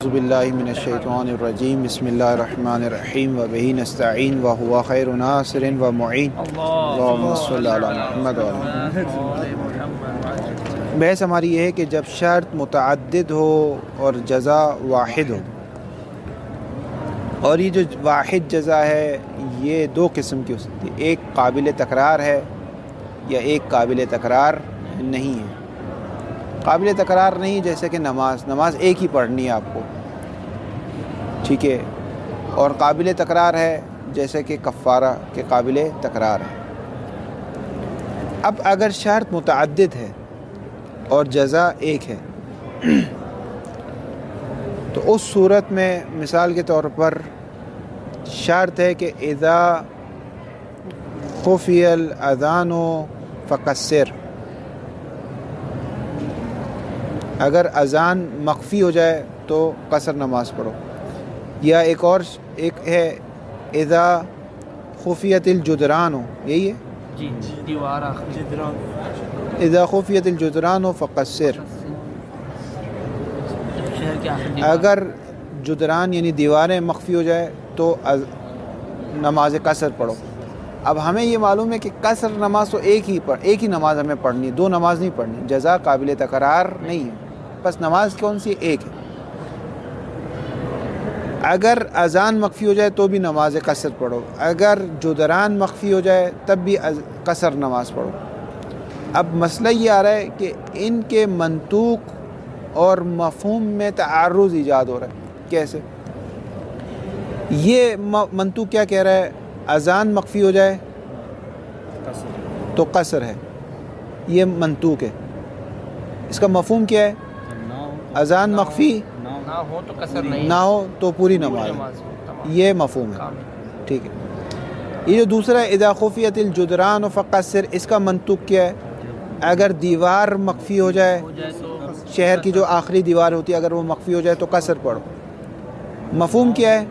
اعوذ باللہ من الشیطان الرجیم بسم اللہ الرحمن الرحیم وبہ نستعین وہو خیر ناصر ومعین اللہم صلی علی محمد بحث ہماری یہ ہے کہ جب شرط متعدد ہو اور جزا واحد ہو، اور یہ جو واحد جزا ہے یہ دو قسم کی ہو سکتی ہے، ایک قابل تکرار ہے یا ایک قابل تکرار نہیں ہے۔ قابل تکرار نہیں جیسے کہ نماز ایک ہی پڑھنی ہے آپ کو، ٹھیک ہے، اور قابل تکرار ہے جیسے کہ کفارہ کے قابل تکرار ہے۔ اب اگر شرط متعدد ہے اور جزا ایک ہے تو اس صورت میں مثال کے طور پر شرط ہے کہ اذا خفی الاذان فقصر، اگر اذان مخفی ہو جائے تو قصر نماز پڑھو، یا ایک ہے اذا خفیت الجدران، یہی ہے جی دیوار اذا خفیت الجدران فقصر، اگر جدران یعنی دیواریں مخفی ہو جائے تو نماز قصر پڑھو۔ اب ہمیں یہ معلوم ہے کہ قصر نماز تو ایک ہی نماز ہمیں پڑھنی ہے، دو نماز نہیں پڑھنی، جزا قابل تکرار نہیں ہے، بس نماز کون سی ایک ہے۔ اگر اذان مخفی ہو جائے تو بھی نماز قصر پڑھو، اگر جدران مخفی ہو جائے تب بھی قصر نماز پڑھو۔ اب مسئلہ یہ آ رہا ہے کہ ان کے منطوق اور مفہوم میں تعارض ایجاد ہو رہا ہے۔ کیسے؟ یہ منطوق کیا کہہ رہا ہے؟ اذان مخفی ہو جائے تو قصر ہے، یہ منطوق ہے۔ اس کا مفہوم کیا ہے؟ اذان مخفی نہ ہو تو قصر نہیں، نہ ہو تو پوری نماز، یہ مفہوم ہے، ٹھیک ہے۔ یہ جو دوسرا ہے اذا خفیت الجدران فقصر، اس کا منطوق کیا ہے؟ اگر دیوار مخفی ہو جائے، شہر کی جو آخری دیوار ہوتی ہے اگر وہ مخفی ہو جائے تو قصر پڑھو۔ مفہوم کیا ہے؟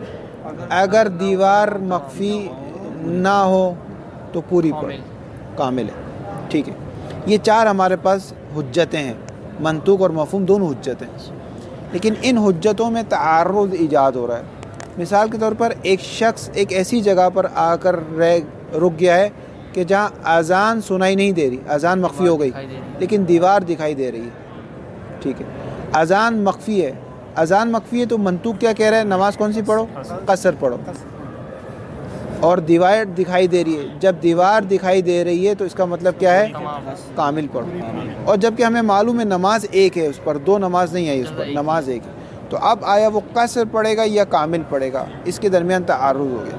اگر دیوار مخفی نہ ہو تو پوری پڑھو، کامل ہے، ٹھیک ہے۔ یہ چار ہمارے پاس حجتیں ہیں، منطوق اور مفہوم دونوں حجتیں، لیکن ان حجتوں میں تعارض ایجاد ہو رہا ہے۔ مثال کے طور پر ایک شخص ایک ایسی جگہ پر آ کر رک گیا ہے کہ جہاں اذان سنائی نہیں دے رہی، اذان مخفی ہو گئی لیکن دیوار دکھائی دے رہی ہے، ٹھیک ہے۔ اذان مخفی ہے، اذان مخفی ہے تو منطوق کیا کہہ رہا ہے؟ نماز کون سی پڑھو؟ قصر پڑھو۔ اور دیوار دکھائی دے رہی ہے، جب دیوار دکھائی دے رہی ہے تو اس کا مطلب کیا ہے؟ کامل پڑھو۔ اور جبکہ ہمیں معلوم ہے نماز ایک ہے، اس پر دو نماز نہیں آئی، اس پر نماز ایک ہے، تو اب آیا وہ قصر پڑھے گا یا کامل پڑھے گا؟ اس کے درمیان تعارض ہو گیا،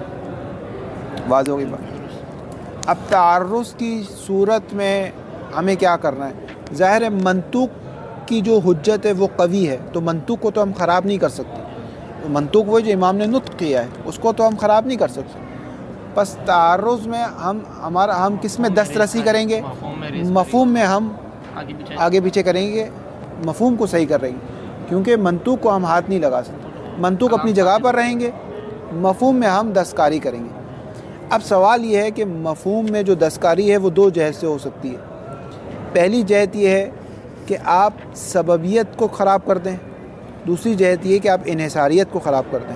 واضح ہوگی بات۔ اب تعارض کی صورت میں ہمیں کیا کرنا ہے؟ ظاہر ہے منطوق کی جو حجت ہے وہ قوی ہے، تو منطوق کو تو ہم خراب نہیں کر سکتے، منطوق وہ جو امام نے نطق کیا ہے اس کو تو ہم خراب نہیں کر سکتے، بس تعارض میں ہم کس میں دسترسی کریں گے؟ مفہوم میں ہم آگے پیچھے کریں گے، مفہوم کو صحیح کر رہیں گے، کیونکہ منطوق کو ہم ہاتھ نہیں لگا سکتے، منطوق اپنی جگہ پر رہیں گے، مفہوم میں ہم دستکاری کریں گے۔ اب سوال یہ ہے کہ مفہوم میں جو دستکاری ہے وہ دو جہت سے ہو سکتی ہے۔ پہلی جہت یہ ہے کہ آپ سببیت کو خراب کر دیں، دوسری جہت یہ کہ آپ انحصاریت کو خراب کر دیں۔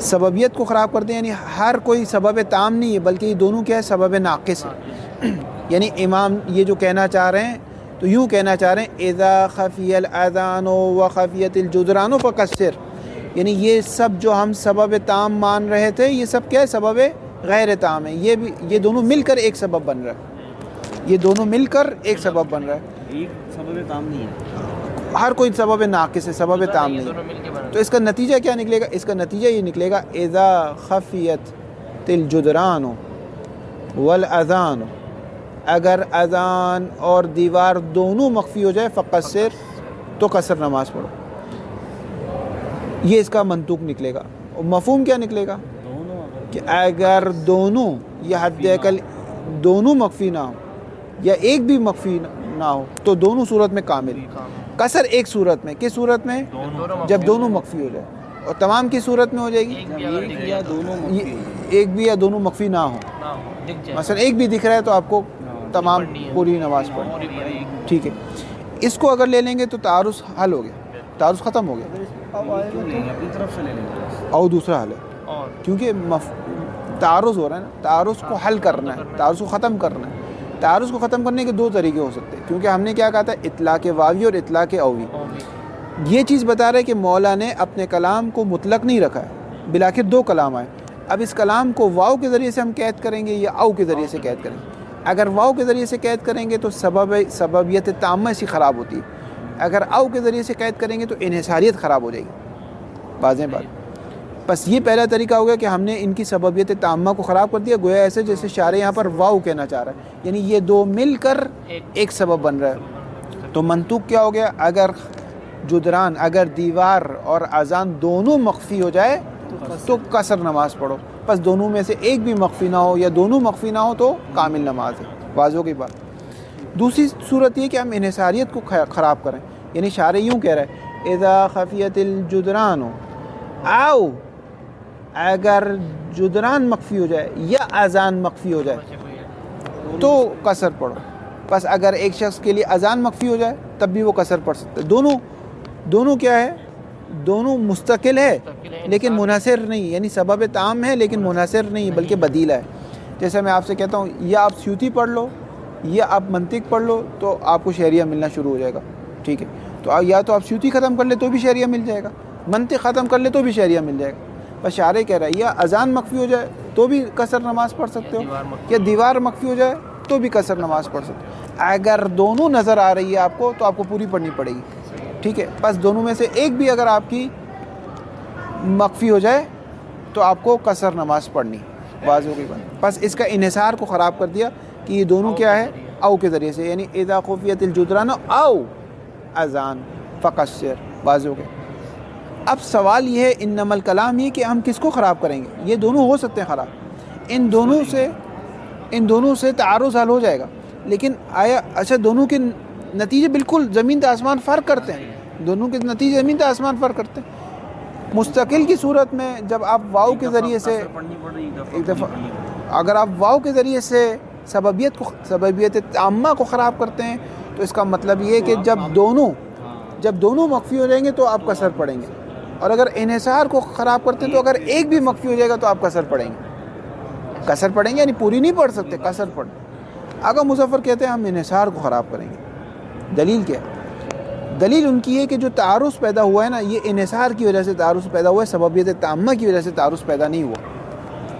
سببیت کو خراب کر دیں یعنی ہر کوئی سبب تام نہیں ہے، بلکہ یہ دونوں کیا ہے؟ سبب ناقص ہے۔ یعنی امام یہ جو کہنا چاہ رہے ہیں تو یوں کہنا چاہ رہے ہیں اذا خفی الاذان وخفیت الجدران فقصر، یعنی یہ سب جو ہم سبب تام مان رہے تھے یہ سب کیا ہے؟ سبب غیر تام ہے، یہ دونوں مل کر ایک سبب بن رہا ہے، یہ دونوں مل کر ایک سبب بن رہا ہے، ایک سبب تام نہیں ہے، ہر کوئی سبب ناقص ہے، سبب تام نہیں۔ تو اس کا نتیجہ کیا نکلے گا؟ اس کا نتیجہ یہ نکلے گا اذا خفیت الجدران والاذان، اگر اذان اور دیوار دونوں مخفی ہو جائے فقصر، تو قصر نماز پڑھو، یہ اس کا منطوق نکلے گا۔ اور مفہوم کیا نکلے گا؟ کہ اگر دونوں یا حد اقل دونوں مخفی نہ ہو یا ایک بھی مخفی نہ ہو تو دونوں صورت میں کامل، قصر ایک صورت میں، کس صورت میں؟ جب دونوں مخفی ہو جائے، اور تمام کی صورت میں ہو جائے گی ایک بھی یا دونوں مخفی نہ ہو، مثلا ایک بھی دکھ رہا ہے تو آپ کو تمام پوری نماز پڑھنی، ٹھیک ہے۔ اس کو اگر لے لیں گے تو تعارض حل ہو گیا۔ تعارض ختم ہو گیا. کیوں لیں گے اپنی طرف سے لے لیں گے. اور دوسرا حل ہے اور کیونکہ تعارض ہو رہا ہے نا, تعارض کو حل کرنا ہے, تعارض کو ختم کرنا ہے. تعارض کو ختم کرنے کے دو طریقے ہو سکتے ہیں, کیونکہ ہم نے کیا کہا تھا, اطلاق واوی اور اطلاق اوی. یہ چیز بتا رہا ہے کہ مولا نے اپنے کلام کو مطلق نہیں رکھا ہے, بالآخر دو کلام آئے. اب اس کلام کو واو کے ذریعے سے ہم قید کریں گے یا او کے ذریعے سے قید کریں گے. اگر واو کے ذریعے سے قید کریں گے تو سببیت تامہ اسی خراب ہوتی ہے. اگر او کے ذریعے سے قید کریں گے تو انحصاریت خراب ہو جائے گی. واضح بات. بس یہ پہلا طریقہ ہو گیا کہ ہم نے ان کی سببیت تامہ کو خراب کر دیا, گویا ایسے جیسے شارع یہاں پر واو کہنا چاہ رہا ہے, یعنی یہ دو مل کر ایک سبب بن رہا ہے. تو منطوق کیا ہو گیا, اگر جدران, اگر دیوار اور اذان دونوں مخفی ہو جائے تو قصر نماز پڑھو. بس دونوں میں سے ایک بھی مخفی نہ ہو یا دونوں مخفی نہ ہو تو کامل نماز ہے. واضح کی بات. دوسری صورت یہ کہ ہم انحصاریت کو خراب کریں, یعنی شارع یوں کہہ رہا ہے اذا خفیت الجدران او, اگر جدران مخفی ہو جائے یا اذان مخفی ہو جائے تو قصر پڑھو. بس اگر ایک شخص کے لیے اذان مخفی ہو جائے تب بھی وہ قصر پڑھ سکتا ہے. دونوں کیا ہے, دونوں مستقل ہے لیکن منحصر نہیں, یعنی سبب تام ہے لیکن منحصر نہیں بلکہ بدیلہ ہے. جیسے میں آپ سے کہتا ہوں یا آپ سیوطی پڑھ لو یا آپ منطق پڑھ لو تو آپ کو شعریہ ملنا شروع ہو جائے گا. ٹھیک ہے, تو یا تو آپ سیوطی ختم کر لے تو بھی شعریہ مل جائے گا, منطق ختم کر لے تو بھی شعریہ مل جائے گا. بس شارع کہہ رہا ہے یا اذان مخفی ہو جائے تو بھی قصر نماز پڑھ سکتے ہو, یا دیوار مخفی ہو جائے تو بھی قصر نماز پڑھ سکتے ہو. اگر دونوں نظر آ رہی ہے آپ کو تو آپ کو پوری پڑھنی پڑے گی. ٹھیک ہے, بس دونوں میں سے ایک بھی اگر آپ کی مخفی ہو جائے تو آپ کو قصر نماز پڑھنی. واضح ہو گئی بات. بس اس کا انحصار کو خراب کر دیا کہ یہ دونوں کیا ہے, او کے ذریعے سے, یعنی اذا خفیت الجدران او اذان فقصر. واضح ہو گئے. اب سوال یہ ہے انما الکلام یہ کہ ہم کس کو خراب کریں گے. یہ دونوں ہو سکتے ہیں خراب, ان دونوں سے تعارض حل ہو جائے گا, لیکن آیا اچھا دونوں کے نتیجے بالکل زمین تا آسمان فرق کرتے ہیں, دونوں کے نتیجے زمین تا آسمان فرق کرتے ہیں. مستقل کی صورت میں جب آپ واو کے ذریعے سے ایک دفعہ اگر آپ واو کے ذریعے سے سببیت تامہ کو خراب کرتے ہیں تو اس کا مطلب یہ ہے کہ جب دونوں مخفی ہو جائیں گے تو آپ قصر پڑھیں گے, اور اگر انحصار کو خراب کرتے ہیں تو اگر ایک بھی مخفی ہو جائے گا تو آپ قصر پڑھیں گے, یعنی پوری نہیں پڑھ سکتے, قصر پڑھیں. آقا مظفر کہتے ہیں ہم انحصار کو خراب کریں گے. دلیل کیا ہے؟ دلیل ان کی ہے کہ جو تعارض پیدا ہوا ہے نا, یہ انحصار کی وجہ سے تعارض پیدا ہوا ہے, سببیت تامہ کی وجہ سے تعارض پیدا نہیں ہوا.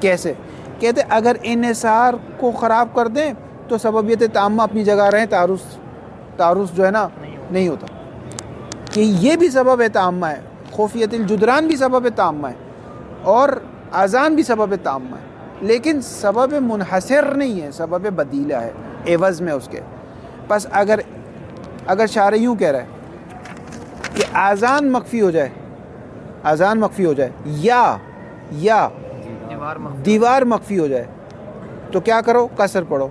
کیسے؟ کہتے ہیں اگر انحصار کو خراب کر دیں تو سببیت تامہ اپنی جگہ رہیں, تعارض جو ہے نا نہیں ہوتا. کہ یہ بھی سبب تامہ ہے, خفیت الجدران بھی سبب تامہ ہے اور اذان بھی سبب تامہ ہے, لیکن سبب منحصر نہیں ہے, سبب بدیلہ ہے عوض میں اس کے. بس اگر شارع یوں کہہ رہا ہے کہ اذان مخفی ہو جائے یا دیوار مخفی ہو جائے تو کیا کرو, قصر پڑھو.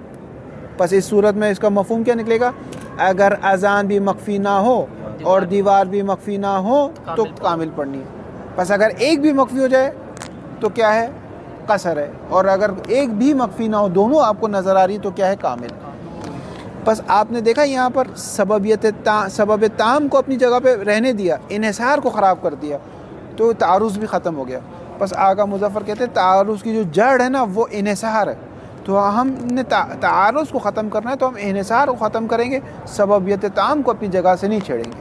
بس اس صورت میں اس کا مفہوم کیا نکلے گا, اگر اذان بھی مخفی نہ ہو اور دیوار بھی مخفی نہ ہو تو کامل پڑھنی ہے. بس اگر ایک بھی مخفی ہو جائے تو کیا ہے, قصر ہے, اور اگر ایک بھی مخفی نہ ہو, دونوں آپ کو نظر آ رہی تو کیا ہے, کامل. بس آپ نے دیکھا یہاں پر سبب تام کو اپنی جگہ پہ رہنے دیا, انحصار کو خراب کر دیا تو تعارض بھی ختم ہو گیا. بس آقا مظفر کہتے ہیں تعارض کی جو جڑ ہے نا وہ انحصار ہے, تو ہم نے تعارض کو ختم کرنا ہے تو ہم انحصار کو ختم کریں گے, سببیت تام کو اپنی جگہ سے نہیں چھیڑیں گے.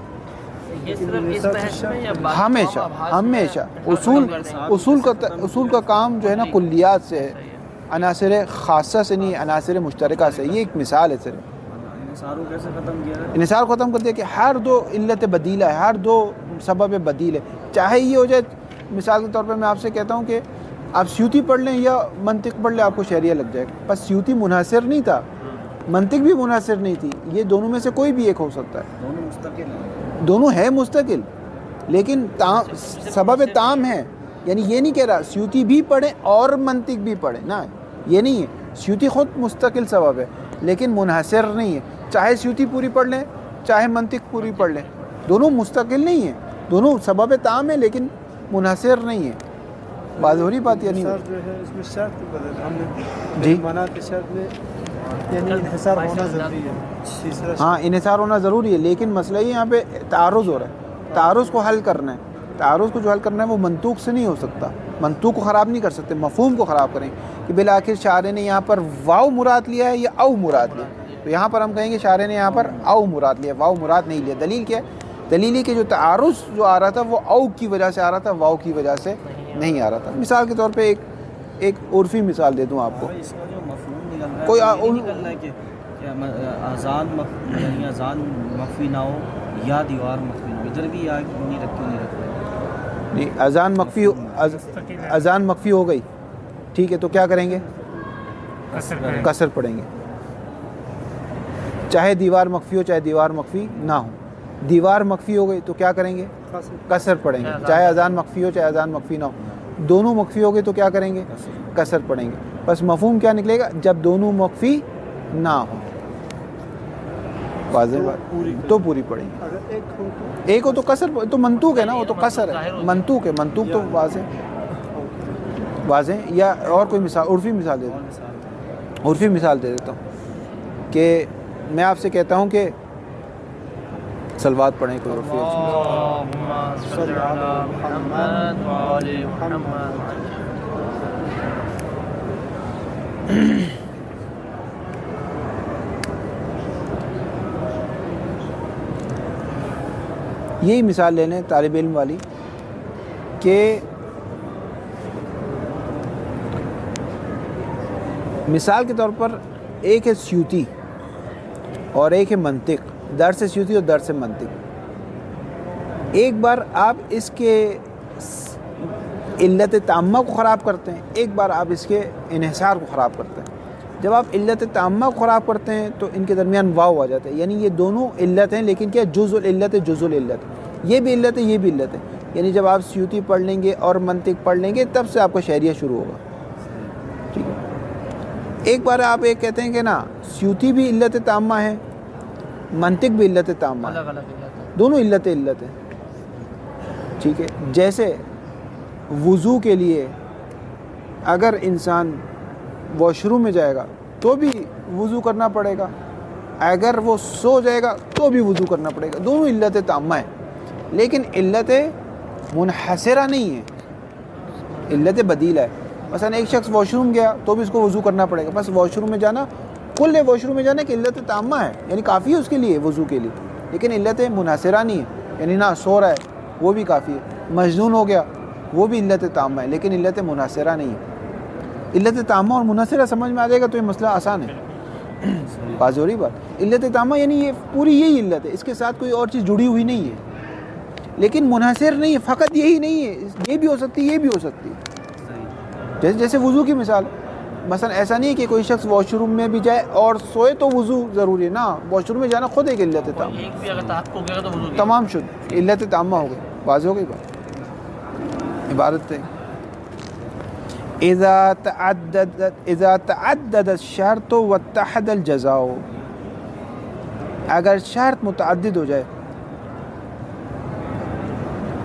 ہمیشہ اصول کا کام جو ہے نا کلیات سے ہے, عناصر خاصہ سے نہیں, عناصر مشترکہ سے. یہ ایک مثال ہے صرف. انحصار ختم کر دیا کہ ہر دو علت بدیلہ ہے, ہر دو سبب بدیل ہے. چاہے یہ ہو جائے, مثال کے طور پہ میں آپ سے کہتا ہوں کہ آپ سیوطی پڑھ لیں یا منطق پڑھ لیں, آپ کو شعریہ لگ جائے گا. بس سیوطی منحصر نہیں تھا, منطق بھی منحصر نہیں تھی, یہ دونوں میں سے کوئی بھی ایک ہو سکتا ہے. دونوں ہے مستقل لیکن سبب تام ہے, یعنی یہ نہیں کہہ رہا سیوطی بھی پڑھیں اور منطق بھی پڑھیں, نہ, یہ نہیں ہے. سیوطی خود مستقل سبب ہے لیکن منحصر نہیں ہے. چاہے سیوطی پوری پڑھ لیں چاہے منطق پوری پڑھ لیں, دونوں مستقل نہیں ہیں, دونوں سبب تام ہے لیکن منحصر نہیں ہے. بات ہو رہی بات یا نہیں؟ جی ہاں, انحصار ہونا ضروری ہے, لیکن مسئلہ یہ یہاں پہ تعارض ہو رہا ہے. تعارض کو حل کرنا ہے. تعارض کو جو حل کرنا ہے وہ منطوق سے نہیں ہو سکتا. منطوق کو خراب نہیں کر سکتے, مفہوم کو خراب کریں کہ بالآخر شاعر نے یہاں پر واو مراد لیا ہے یا او مراد لیا. تو یہاں پر ہم کہیں گے شاعر نے یہاں پر او مراد لیا, واو مراد نہیں لیا. دلیل کیا ہے؟ دلیل ہے کہ جو تعارض جو آ رہا تھا وہ او کی وجہ سے آ رہا تھا, واو کی وجہ سے نہیں آ رہا تھا. مثال کے طور پہ ایک عرفی مثال دے دوں آپ کو. اس کا جو مفہوم نکل رہا ہے کوئی یہ نکل رہا ہے کہ یعنی اذان مخفی نہ ہو یا دیوار مخفی نہ ہو. ادھر بھی یا نہیں رکھتے نہیں, اذان مخفی ہو گئی, ٹھیک ہے, تو کیا کریں گے؟ قصر پڑھیں گے. چاہے دیوار مخفی ہو چاہے دیوار مخفی نہ ہو. دیوار مخفی ہو گئی تو کیا کریں گے؟ قصر پڑھیں گے. چاہے اذان مخفی ہو چاہے اذان مخفی نہ ہو. دونوں مخفی ہو گئی تو کیا کریں گے؟ قصر پڑھیں گے. بس مفہوم کیا نکلے گا؟ جب دونوں مخفی نہ ہو. واضح بات تو پوری پڑھیں گے. ایک ہو تو قصر, تو منطوق ہے نا, وہ تو قصر ہے, منطوق ہے. منطوق تو واضح. یا اور کوئی مثال, عرفی مثال دے دوں. عرفی مثال دے دیتا ہوں کہ میں آپ سے کہتا ہوں کہ صلوات پڑھیں. کوئی عرفی یہی مثال لے لیں طالب علم والی کہ مثال کے طور پر ایک ہے سیوطی اور ایک ہے منطق, درس سیوطی اور درس منطق. ایک بار آپ اس کے علت تامہ کو خراب کرتے ہیں, ایک بار آپ اس کے انحصار کو خراب کرتے ہیں. جب آپ علت تامہ کو خراب کرتے ہیں تو ان کے درمیان واو آ جاتا ہے, یعنی یہ دونوں علت ہیں لیکن کیا جزء العلت ہے, جزء العلت. یہ بھی علت ہے یہ بھی علت ہے. یعنی جب آپ سیوطی پڑھ لیں گے اور منطق پڑھ لیں گے تب سے آپ کا شعریہ شروع ہوگا. ٹھیک ہے, ایک بار آپ ایک کہتے ہیں کہ نا سیوطی بھی علت تامہ ہے, منطق بھی علت تامہ ہے, دونوں علت ہے. ٹھیک ہے, جیسے وضو کے لیے اگر انسان واش روم میں جائے گا تو بھی وضو کرنا پڑے گا, اگر وہ سو جائے گا تو بھی وضو کرنا پڑے گا. دونوں علت تامہ ہیں لیکن علت منحصرہ نہیں ہے, علت بدیلہ ہے. مثلا ایک شخص واش روم گیا تو بھی اس کو وضو کرنا پڑے گا. بس واش روم میں جانا, کل واش روم میں جانا کہ علت تامہ ہے, یعنی کافی ہے اس کے لیے وضو کے لیے, لیکن علت منحصرہ نہیں ہے. یعنی نہ سو رہا ہے وہ بھی کافی ہے, مجنون ہو گیا وہ بھی علت تامہ ہے لیکن علت منحصرہ نہیں ہے. علت تامہ اور منحصرہ سمجھ میں آ جائے گا تو یہ مسئلہ آسان ہے. بات ہو رہی بات. علت تامہ یعنی یہ پوری یہی علت ہے, اس کے ساتھ کوئی اور چیز جڑی ہوئی نہیں ہے, لیکن منحصر نہیں ہے, فقط یہی نہیں ہے, یہ بھی ہو سکتی ہے یہ بھی ہو سکتی ہے. جیسے وضو کی مثال, مثلا ایسا نہیں ہے کہ کوئی شخص واش روم میں بھی جائے اور سوئے تو وضو ضروری ہے, نہ واش روم میں جانا خود ایک علت تامہ, تمام شد علت تامہ ہو گئی. واضح ہو گئی بات. عبارت ہے اذا تعدد الشرط واتحد الجزاء, اگر شرط متعدد ہو جائے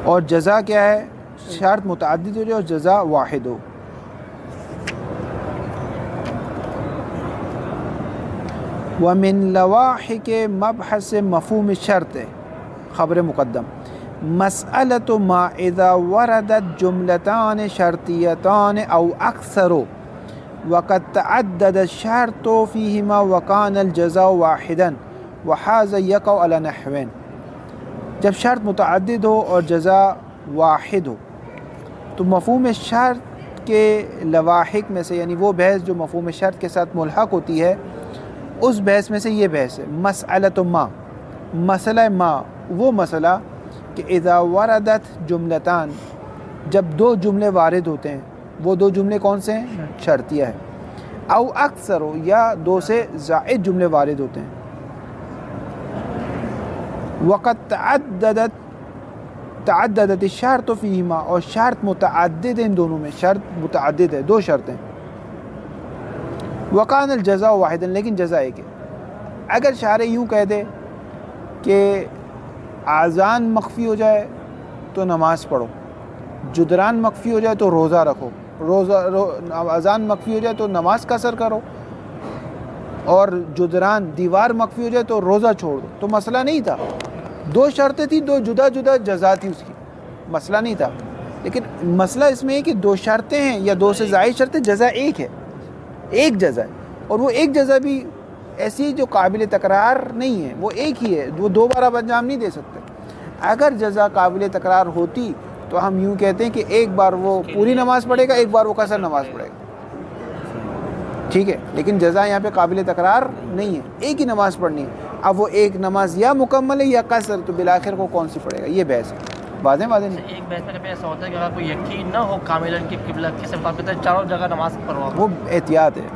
اور جزا کیا ہے, شرط متعدد ہو جائے اور جزا واحد ہو. ومن لواحق مبحث مفہوم الشرط, خبر مقدم, مسألة ما إذا وردت جملتان شرطيتان أو أكثر وقد تعدد الشرط فيهما وكان الجزاء واحدا وهذا يقع على نحوين. جب شرط متعدد ہو اور جزا واحد ہو تو مفہوم شرط کے لواحق میں سے, یعنی وہ بحث جو مفہوم شرط کے ساتھ ملحق ہوتی ہے, اس بحث میں سے یہ بحث ہے. مسئلۃ ما, مسئلہ ما, وہ مسئلہ کہ اذا وردت جملتان, جب دو جملے وارد ہوتے ہیں, وہ دو جملے کون سے ہیں؟ شرطیہ ہے. او اکثر ہو, یا دو سے زائد جملے وارد ہوتے ہیں. وقت تعددت الشرط فیہما, اور شرط متعدد ہیں ان دونوں میں, شرط متعدد ہے, دو شرطیں. وکان الجزاء واحدا, لیکن جزا ایک ہے. اگر شارع یوں کہہ دے کہ اذان مخفی ہو جائے تو نماز پڑھو, جدران مخفی ہو جائے تو روزہ رکھو, اذان مخفی ہو جائے تو نماز قصر کرو, اور جدران دیوار مخفی ہو جائے تو روزہ چھوڑ دو, تو مسئلہ نہیں تھا. دو شرطیں تھیں، دو جدا جدا جزا تھی اس کی، مسئلہ نہیں تھا، لیکن مسئلہ اس میں ہے کہ دو شرطیں ہیں یا دو سے زائد شرطیں، جزا ایک ہے، ایک جزا ہے، اور وہ ایک جزا بھی ایسی جو قابل تکرار نہیں ہے، وہ ایک ہی ہے، وہ دوبارہ انجام نہیں دے سکتے۔ اگر جزا قابل تکرار ہوتی تو ہم یوں کہتے ہیں کہ ایک بار وہ پوری نماز پڑھے گا، ایک بار وہ قصر نماز پڑھے گا، ٹھیک ہے، لیکن جزا یہاں پہ قابل تکرار نہیں ہے، ایک ہی نماز پڑھنی ہے۔ اب وہ ایک نماز یا مکمل ہے یا قصر، تو بالآخر کو کون سی پڑھے گا، یہ بحث ہے، واضح نہیں؟ ایک بحث میں ایسا ہوتا ہے کہ اگر کوئی یقین نہ ہو کاملاً کہ قبلہ کس طرف ہے، چاروں جگہ نماز پڑھوا، وہ احتیاط ہے،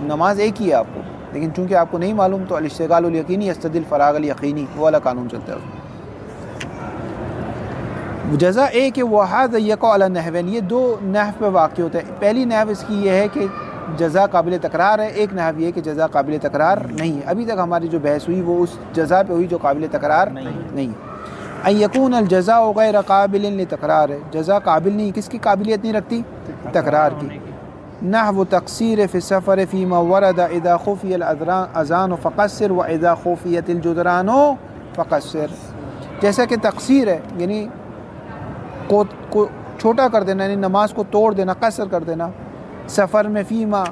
نماز ایک ہی ہے آپ کو، لیکن چونکہ آپ کو نہیں معلوم تو الاشتغال الیقینی یستدل فراغ الیقینی، وہ والا قانون چلتا ہے اس میں۔ جزا ایک ہے، وَهَذَا يَقَعُ عَلَى نَحْوَيْنِ، یہ دو نحو پہ واقع ہوتا ہے۔ پہلی نحو اس کی یہ ہے کہ جزا قابل تکرار ہے، ایک نحو یہ ہے کہ جزا قابل تکرار نہیں ہے۔ ابھی تک ہماری جو بحث ہوئی وہ اس جزا پہ ہوئی جو قابل تکرار نہیں ہے۔ ان یکون الجزاء غیر قابل لتکرار ہے، جزا قابل نہیں، کس کی قابلیت نہیں رکھتی؟ تکرار کی۔ نحو تقصیر فی السفر فیما ورد اذا خفی الاذان فقصر واذا خفیت الجدران فقصر، جیسا کہ تقصیر ہے یعنی کو چھوٹا کر دینا، یعنی نماز کو توڑ دینا، قصر کر دینا، سفر میں فیما،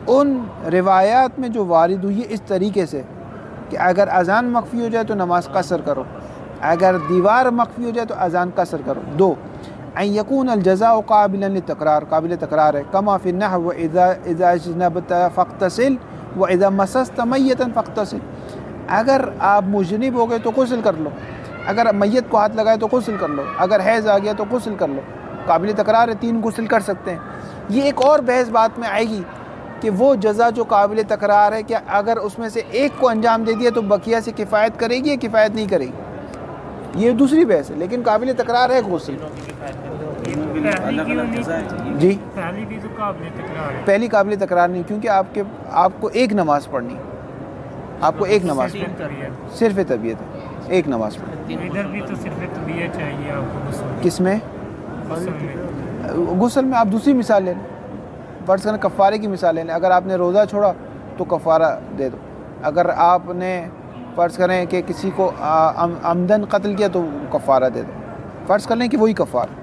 ان روایات میں جو وارد ہوئی ہے اس طریقے سے کہ اگر اذان مخفی ہو جائے تو نماز قصر کرو، اگر دیوار مخفی ہو جائے تو اذان قصر کرو۔ دو، ان یکون الجزاء قابلا للتکرار، قابل تکرار ہے، کما فی النحو اذا اجنبت فاغتسل واذا مسست میتا فاغتسل، اگر آپ مجنب ہو گئے تو غسل کر لو، اگر میت کو ہاتھ لگائے تو غسل کر لو، اگر حیض آ گیا تو غسل کر لو، قابل تکرار ہے، 3 غسل کر سکتے ہیں۔ یہ ایک اور بحث بات میں آئے گی کہ وہ جزا جو قابل تکرار ہے کیا اگر اس میں سے ایک کو انجام دے دیا تو بقیہ سے کفایت کرے گی یا کفایت نہیں کرے گی، یہ دوسری بحث ہے، لیکن قابل تکرار ہے غسل۔ جی پہلی بھی تو قابل تکرار ہے، پہلی قابل تکرار نہیں، کیونکہ آپ کو ایک نماز پڑھنی، آپ کو ایک نماز پڑھنی، صرف طبیعت ہے، ایک نماز پڑھنی۔ ادھر بھی تو صرف طبیعت چاہیے آپ کو غسل کس میں؟ غسل میں آپ دوسری مثال لے لیں، فرض کریں کفارے کی مثال لے لیں، اگر آپ نے روزہ چھوڑا تو کفارہ دے دو، اگر آپ نے فرض کریں کہ کسی کو عمدن قتل کیا تو کفارہ دے دو، فرض کر لیں کہ وہی کفارہ۔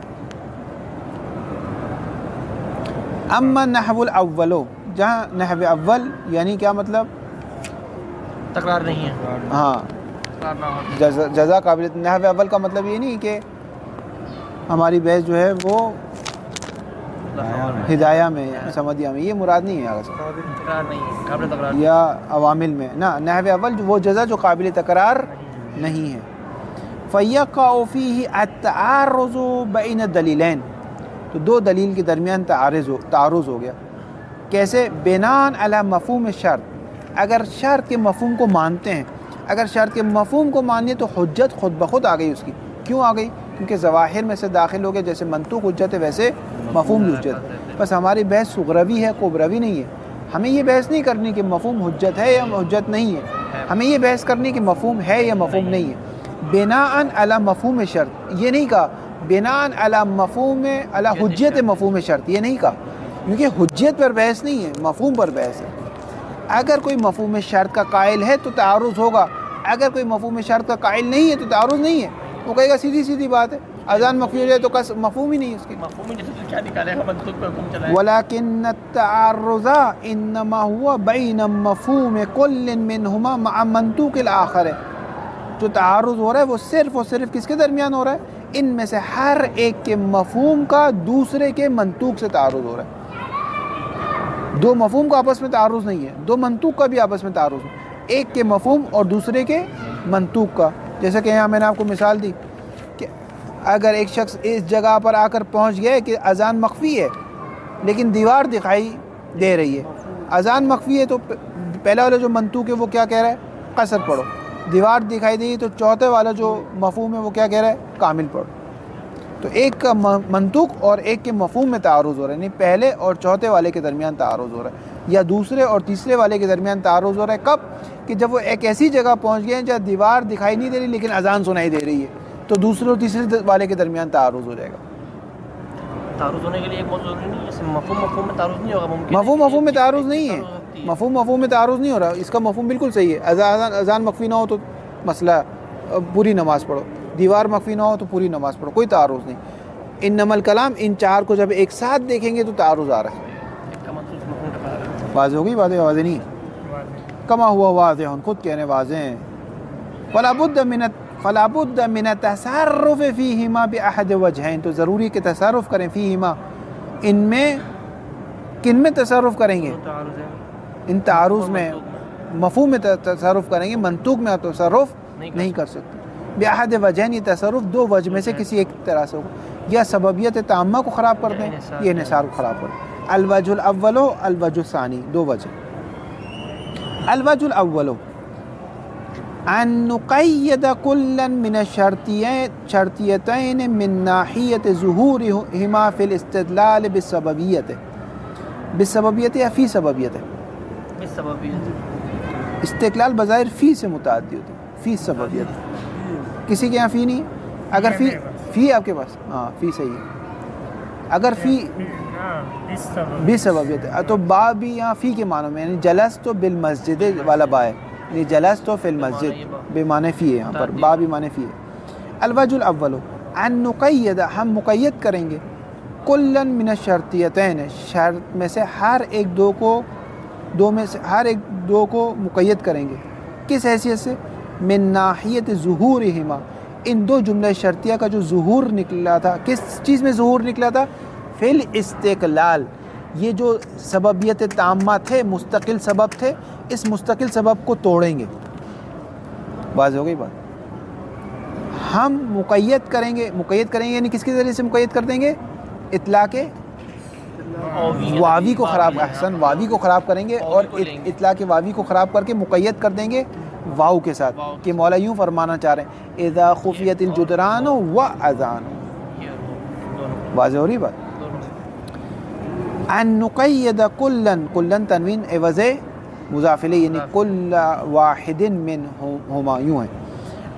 اما نحو الاول، جہاں نحو اول یعنی کیا مطلب؟ تکرار نہیں ہے، ہاں، تکرار نہ ہو، جزا قابل، نحو اول کا مطلب یہ نہیں کہ ہماری بحث جو ہے وہ ہدایہ میں سمدیہ میں، یہ مراد نہیں ہے آگے سے، تکرار نہیں ہے، قابل تکرار یا عوامل میں، نہ نحو اول وہ جزا جو قابل تکرار نہیں ہے۔ فَيَقَعُ فِيهِ التَّعَارُضُ بَيْنَ الدَّلِيلَيْن، تو دو دلیل کے درمیان تعارض ہو گیا، کیسے؟ بناءً علی مفہوم شرط، اگر شرط کے مفہوم کو مانتے ہیں، اگر شرط کے مفہوم کو مانیے تو حجت خود بخود آ گئی اس کی، کیوں آ گئی؟ کیونکہ ظواہر میں سے داخل ہو گئے، جیسے منطوق حجت ہے ویسے مفہوم بھی حجت ہے۔ بس ہماری بحث صغروی ہے، کبروی نہیں ہے، ہمیں یہ بحث نہیں کرنی کہ مفہوم حجت ہے یا حجت نہیں ہے، ہمیں یہ بحث کرنی کہ مفہوم ہے یا مفہوم نہیں ہے۔ بناءً علی مفہوم شرط، یہ نہیں کہا بناءً علی مفہوم علی حجت مفہوم شرط، یہ نہیں کہا، کیونکہ حجت پر بحث نہیں ہے، مفہوم پر بحث ہے۔ اگر کوئی مفہوم شرط کا قائل ہے تو تعارض ہوگا، اگر کوئی مفہوم شرط کا قائل نہیں ہے تو تعارض نہیں ہے، وہ کہے گا سیدھی بات ہے، اذان مخفی ہو جائے تو مفہوم ہی نہیں ہے اس کی۔ مفہوم جیسے تو کیا نکالے گا، منطق پہ حکم چلائے، ولكن التعارض انما هو بين مفہوم كل منهما مع منطوق الاخر، جو تعارض ہو رہا ہے وہ صرف اور صرف کس کے درمیان ہو رہا ہے؟ ان میں سے ہر ایک کے مفہوم کا دوسرے کے منطوق سے تعارض ہو رہا ہے۔ دو مفہوم کا آپس میں تعارض نہیں ہے، دو منطوق کا بھی آپس میں تعارض ہے، ایک کے مفہوم اور دوسرے کے منطوق کا۔ جیسا کہ یہاں میں نے آپ کو مثال دی کہ اگر ایک شخص اس جگہ پر آ کر پہنچ گیا کہ اذان مخفی ہے لیکن دیوار دکھائی دے رہی ہے، اذان مخفی ہے تو پہلا والا جو منطوق ہے وہ کیا کہہ رہا ہے؟ قصر پڑھو، دیوار دکھائی دی تو چوتھے والا جو مفہوم ہے وہ کیا کہہ رہا ہے؟ کامل پڑھو۔ تو ایک کا منطوق اور ایک کے مفہوم میں تعارض ہو رہا ہے، یعنی پہلے اور چوتھے والے کے درمیان تعارض ہو رہا ہے، یا دوسرے اور تیسرے والے کے درمیان تعارض ہو رہا ہے۔ کب؟ کہ جب وہ ایک ایسی جگہ پہنچ گئے ہیں جہاں دیوار دکھائی نہیں دے رہی لیکن اذان سنائی دے رہی ہے، تو دوسرے اور تیسرے والے کے درمیان تعارض ہو جائے گا۔ تعارض ہونے کے لیے ایک موضوع ضروری نہیں ہے، جیسے مفہوم میں تعارض نہیں ہوگا، ممکن مفہوم میں تعارض نہیں ہے، مفہوم میں تعارض نہیں ہو رہا، اس کا مفہوم بالکل صحیح ہے، اذان مخفی نہ ہو تو مسئلہ پوری نماز پڑھو، دیوار مخفی نہ ہو تو پوری نماز پڑھو، کوئی تعارض نہیں. انما الکلام ان چار کو جب ایک ساتھ دیکھیں گے تو تعارض آ رہا ہے. واضح ہوگی باتیں؟ واضح نہیں کما ہوا واضح، خود کہنے واضح ہیں. فلا بد من التصرف فیہما باحد وجہین، تو ضروری کہ تصرف کریں فیہما، ان میں. کن میں تصرف کریں گے؟ ان تعارض میں، مفہوم میں تصرف کریں گے، منطوق میں تصرف نہیں کر سکتے. باحد وجہین، یہ تصرف دو وجہ میں سے کسی ایک طرح سے ہوگا، یا سببیت تامہ کو خراب کر دیں یا انحصار کو خراب کر دیں. الوجہ الاول الوجہ الثانی، دو وجہ. الوجہ الاول ان نقید کلا من الشرطیتین من ناحیت ظہورہما فی الاستدلال بالسببیت یا فی سببیت. استقلال بظاہر فی سے متعدی ہوتی ہے، فی سببیت. کسی کے یہاں فی نہیں؟ اگر فی آپ کے پاس، ہاں فی صحیح ہے. اگر فی بھی سببیت ہے تو با بھی یہاں فی کے معنی میں، یعنی جلس تو بالمسجد والا با ہے، یعنی جلس تو فی المسجد بے معنی فی ہے، یہاں پر با بھی معنی فی ہے. الوجہ الاول ان نقید، ہم مقید کریں گے کلا من الشرطیتین، شرط میں سے ہر ایک دو کو مقید کریں گے. کس حیثیت سے؟ من ناحیت ظہورہما، ان دو جملہ شرطیہ کا جو ظہور نکلا تھا، کس چیز میں ظہور نکلا تھا؟ فی الاستقلال. یہ جو سببیت تامہ تھے، مستقل سبب تھے، اس مستقل سبب کو توڑیں گے. واضح ہو گئی بات؟ ہم مقید کریں گے یعنی کس کے ذریعے سے مقید کر دیں گے؟ اطلاق واوی کو خراب، احسن، واوی کو خراب کریں گے، اور اطلاق واوی کو خراب کر کے مقید کر دیں گے واو کے ساتھ، کہ مولا یوں فرمانا چاہ رہے ہیں اذا خفیت الجدران و اذان. واضح ہو رہی بات؟ ان نقید کلا تنوین عوض مضاف الیہ، یعنی کل واحد منہما، یوں ہے.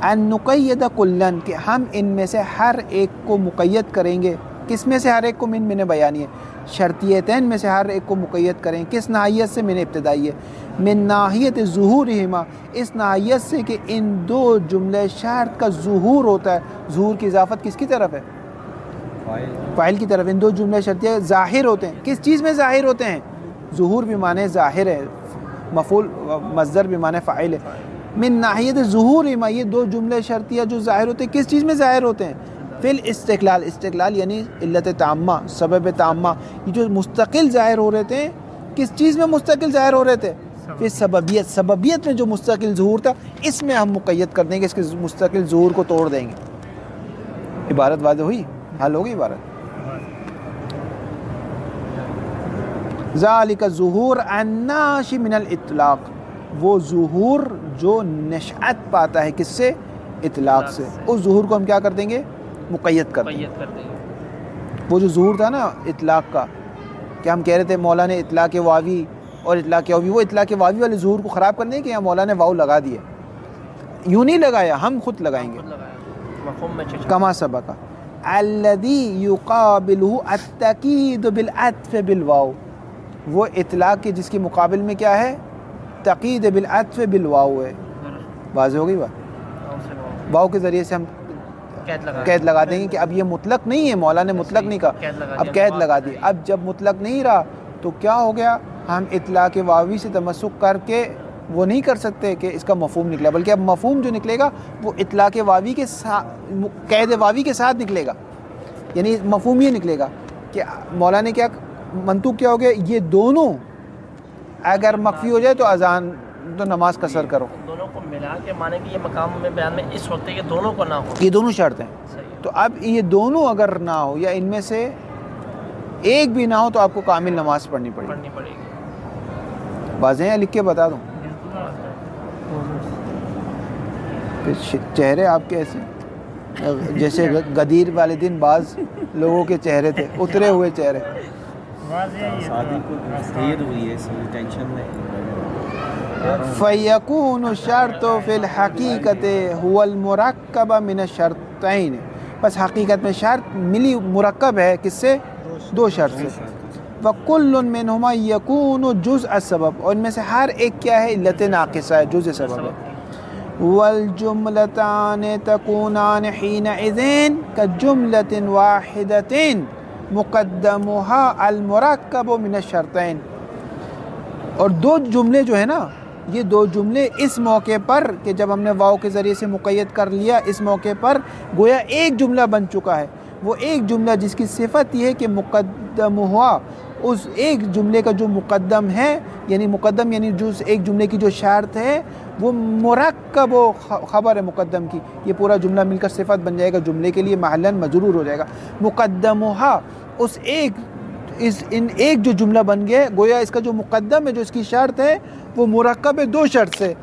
ان نقید کلا، کہ ہم ان میں سے ہر ایک کو مقید کریں گے. کس میں سے ہر ایک کو؟ من بیانی ہے، شرطیتین میں سے ہر ایک کو مقید کریں. کس ناحیت سے؟ من ابتدائی ہے. من ناحیت ظہورہما، اس ناحیت سے کہ ان دو جملے شرط کا ظہور ہوتا ہے. ظہور کی اضافت کس کی طرف ہے؟ فاعل کی طرف. ان دو جملے شرطیہ ظاہر ہوتے ہیں. کس چیز میں ظاہر ہوتے ہیں؟ ظہور بھی معنی ظاہر ہے، مفعول مصدر بھی معنی فاعل ہے. من ناحیت ظہورہما، یہ دو جملے شرطیہ جو ظاہر ہوتے ہیں، کس چیز میں ظاہر ہوتے ہیں؟ فی الاستقلال. استقلال یعنی علت تامہ، سبب تامہ. یہ جو مستقل ظاہر ہو رہے تھے، کس چیز میں مستقل ظاہر ہو رہے تھے؟ پھر سببیت میں جو مستقل ظہور تھا، اس میں ہم مقید کر دیں گے، اس کے مستقل ظہور کو توڑ دیں گے. عبارت واضح ہوئی؟ حل ہوگی عبارت؟ ذالک ظہور الناشئ من الاطلاق، وہ ظہور جو نشأت پاتا ہے کس سے؟ اطلاق سے. اس ظہور کو ہم کیا کر دیں گے؟ مقید کر دیں گے. وہ جو ظہور تھا نا اطلاق کا، کہ ہم کہہ رہے تھے مولا نے اطلاق واوی اور اطلاق واوی، وہ اطلاق واوی والے ظہور کو خراب کرنے کے یہاں مولا نے واو لگا دیا. یوں نہیں لگایا، ہم خود لگائیں گے. کما سبق الذی یقابلہ التأکید بالعطف بالواو، وہ اطلاق کے جس کے مقابل میں کیا ہے؟ تقید بالعطف بالواو ہے. واضح ہو گئی بات؟ واو کے ذریعے سے ہم قید لگا دیں گے کہ اب یہ مطلق نہیں ہے، مولا نے مطلق نہیں کہا، اب قید لگا دی. اب جب مطلق نہیں رہا تو کیا ہو گیا؟ ہم اطلاق واوی سے تمسک کر کے وہ نہیں کر سکتے کہ اس کا مفہوم نکلا، بلکہ اب مفہوم جو نکلے گا وہ اطلاق واوی کے ساتھ، قید واوی کے ساتھ نکلے گا. یعنی مفہوم یہ نکلے گا کہ مولا نے کیا منطوق کیا ہو گیا؟ یہ دونوں اگر مخفی ہو جائے تو اذان تو نماز قصر کرو. دونوں کو ملا کے مانے کہ یہ مقام میں بیان میں اس وقت یہ دونوں کو نہ ہو، یہ دونوں شرط ہیں. تو اب یہ دونوں اگر نہ ہو یا ان میں سے ایک بھی نہ ہو تو آپ کو کامل نماز پڑھنی پڑے گی. واضح ہے؟ لکھ کے بتا دوں. چہرے آپ کے ایسے جیسے غدیر والے دن بعض لوگوں کے چہرے تھے، اترے ہوئے چہرے. شادی کو دیر ہوئی ہے، اس لیے ٹینشن نہیں. فَيَكُونُ الشَّرْطُ فِي الْحَقِيقَةِ هُوَ الْمُرَكَّبَ مِنَ الشَّرْطَيْنِ، بس حقیقت میں شرط ملی مرکب ہے کس سے؟ دو شرط سے. وَكُلٌّ مِّنْهُمَا يَكُونُ جُزْءَ السَّبَب، اور ان میں سے ہر ایک کیا ہے؟ علت ناقصہ ہے، جزء سبب ہے. والجملتان تكونان حينئذ كجملة واحدة مقدمها المرکب من الشرطین. اور دو جملے جو ہے نا، یہ دو جملے اس موقع پر کہ جب ہم نے واو کے ذریعے سے مقید کر لیا، اس موقع پر گویا ایک جملہ بن چکا ہے. وہ ایک جملہ جس کی صفت یہ ہے کہ مقدم ہوا، اس ایک جملے کا جو مقدم ہے، یعنی مقدم یعنی جو ایک جملے کی جو شرط ہے وہ مرکب و خبر ہے مقدم کی. یہ پورا جملہ مل کر صفت بن جائے گا، جملے کے لیے محلاً مجرور ہو جائے گا. مقدمہا، اس ایک جو جملہ بن گیا ہے، گویا اس کا جو مقدم ہے، جو اس کی شرط ہے، وہ مرکب ہے دو شرط سے.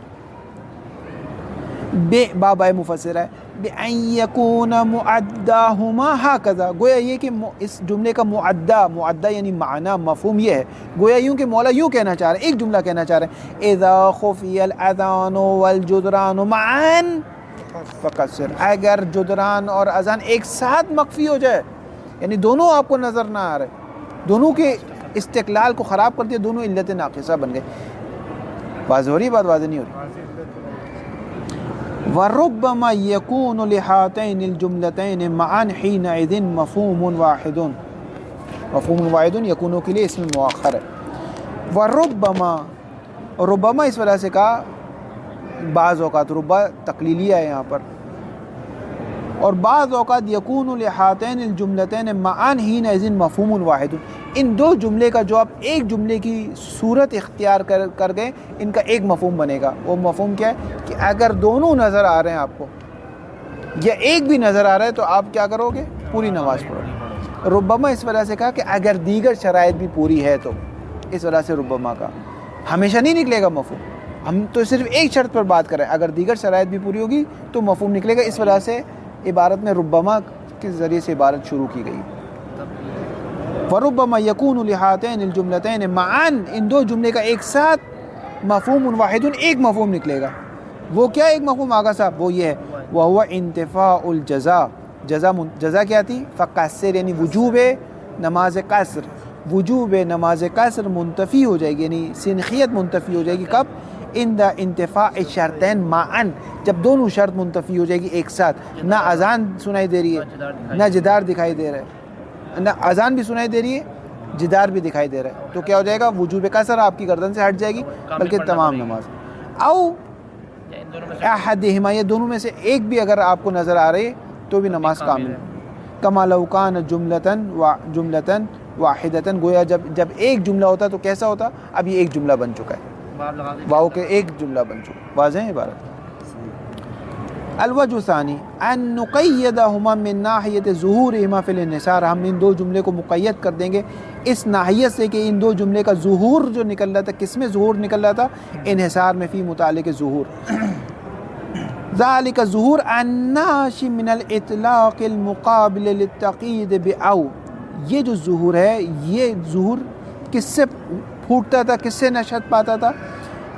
بابا مفسر ہے بِأَن يَكُونَ مُعَدَّاهُمَا هَكَذَا. گویا یہ کہ اس جملے کا معدہ یعنی معنی مفہوم یہ ہے، گویا یوں کہ مولا یوں کہنا چاہ رہے ہیں، ایک جملہ کہنا چاہ رہے ہیں اِذَا خُفِيَ الْأَذَانُ وَالْجُدْرَانُ مَعًا فَقَصِّرْ. اگر جدران اور اذان ایک ساتھ مخفی ہو جائے، یعنی دونوں آپ کو نظر نہ آ رہے، دونوں کے استقلال کو خراب کر دیا، دونوں علت ناقصہ بن گئے. واضح ہو رہی بات؟ واضح نہیں ہو رہی. وَرُبَّمَا يَكُونُ لِهَاتَيْنِ الْجُمْلَتَيْنِ مَعًا حِينَئِذٍ مَفْهُومٌ واحد. مفہوم واحد یکونوں کے لیے اس میں مؤخر ہے. ربما اس وجہ سے کہا بعض اوقات، ربا تقلیلیہ ہے یہاں پر، اور بعض اوقات یکون لہاتین الجملتین معاً حینئذ مفہوم واحد. ان دو جملے کا جو آپ ایک جملے کی صورت اختیار کر گئے، ان کا ایک مفہوم بنے گا. وہ مفہوم کیا ہے کہ اگر دونوں نظر آ رہے ہیں آپ کو، یا ایک بھی نظر آ رہا ہے، تو آپ کیا کرو گے؟ پوری نماز پڑھو گے. ربما اس وجہ سے کہا کہ اگر دیگر شرائط بھی پوری ہے، تو اس وجہ سے ربما کا ہمیشہ نہیں نکلے گا مفہوم. ہم تو صرف ایک شرط پر بات کریں، اگر دیگر شرائط بھی پوری ہوگی تو مفہوم نکلے گا. اس وجہ سے عبارت میں ربما کے ذریعے سے عبارت شروع کی گئی. وَرُبَّمَا يَكُونُ لِهَاتَيْنِ الْجُمْلَتَيْنِ مَعًا، ان دو جملے کا ایک ساتھ مفہوم واحد، ایک مفہوم نکلے گا. وہ کیا ایک مفہوم آگا صاحب؟ وہ یہ ہے وَهُوَ انتفاء الجزا. جزا کیا تھی؟ فقصر، یعنی وجوب نماز قصر. وجوب نماز قصر منتفی ہو جائے گی، یعنی سنخیت منتفی ہو جائے گی. کب؟ اِنْدَ انتفاء الشرطین معًا، جب دونوں شرط منتفی ہو جائے گی ایک ساتھ. نہ اذان سنائی دے رہی ہے، نہ جدار دکھائی دے رہا ہے، نہ اذان بھی سنائی دے رہی ہے، جدار بھی دکھائی دے رہا ہے، تو کیا ہو جائے گا؟ وجوب قصر آپ کی گردن سے ہٹ جائے گی، بلکہ تمام نماز. او احدہما، یہ دونوں میں سے ایک بھی اگر آپ کو نظر آ رہی ہے تو بھی نماز کامل ہے. کما لو کان جملتن واحدتن، گویا جب ایک جملہ ہوتا تو کیسا ہوتا؟ اب یہ ایک جملہ بن چکا ہے، واو کے ایک جملہ بن چکا. واضح ہے عبارت. الوجہ ثانی ان نقیدہما من ناحیت ظہورہما فی الانحصار، ہم ان دو جملے کو مقید کر دیں گے اس ناحیت سے کہ ان دو جملے کا ظہور جو نکل رہا تھا، کس میں ظہور نکل رہا تھا؟ انحصار میں، فی متعلق ظہور. ذالک ظہور الناشئ من الاطلاق المقابل للتقیید بأو، یہ جو ظہور ہے، یہ ظہور کس سے پھوٹتا تھا، کس سے نشأت پاتا تھا؟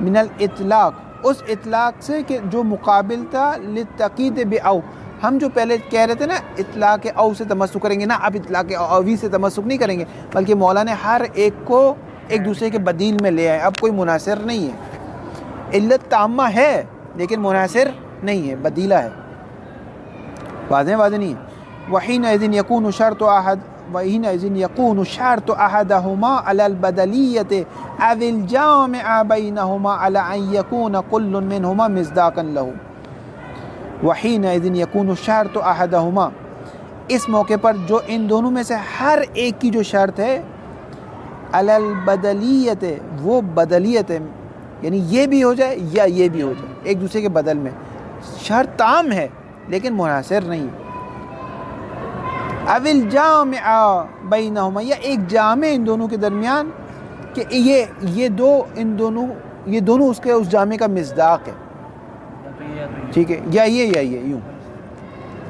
من الاطلاق، اس اطلاق سے کہ جو مقابل تھا للتقیید بأو. ہم جو پہلے کہہ رہے تھے نا اطلاق او سے تمسک کریں گے، نا اب اطلاق اوی سے تمسک نہیں کریں گے، بلکہ مولا نے ہر ایک کو ایک دوسرے کے بدیل میں لے آئے. اب کوئی مناصر نہیں ہے، علت تامہ ہے لیکن مناصر نہیں ہے، بدیلہ ہے. واضح نہیں ہے. وحینئذ یکون شرط احد وحینئذ یکون شرط احدہما علی البدلیۃ او الجامع بینہما علی ان یکون کل منہما مصداقا لہ. وحینئذ یکون شرط احدہما، اس موقع پر جو ان دونوں میں سے ہر ایک کی جو شرط ہے، علی البدلیۃ، وہ بدلیت ہے، یعنی یہ بھی ہو جائے یا یہ بھی ہو جائے، ایک دوسرے کے بدل میں. شرط تام ہے لیکن منحصر نہیں. او الجامع بینہما، یا ایک جامع ان دونوں کے درمیان، کہ یہ دونوں اس کے اس جامع کا مصداق ہے. ٹھیک ہے، یا یہ یوں.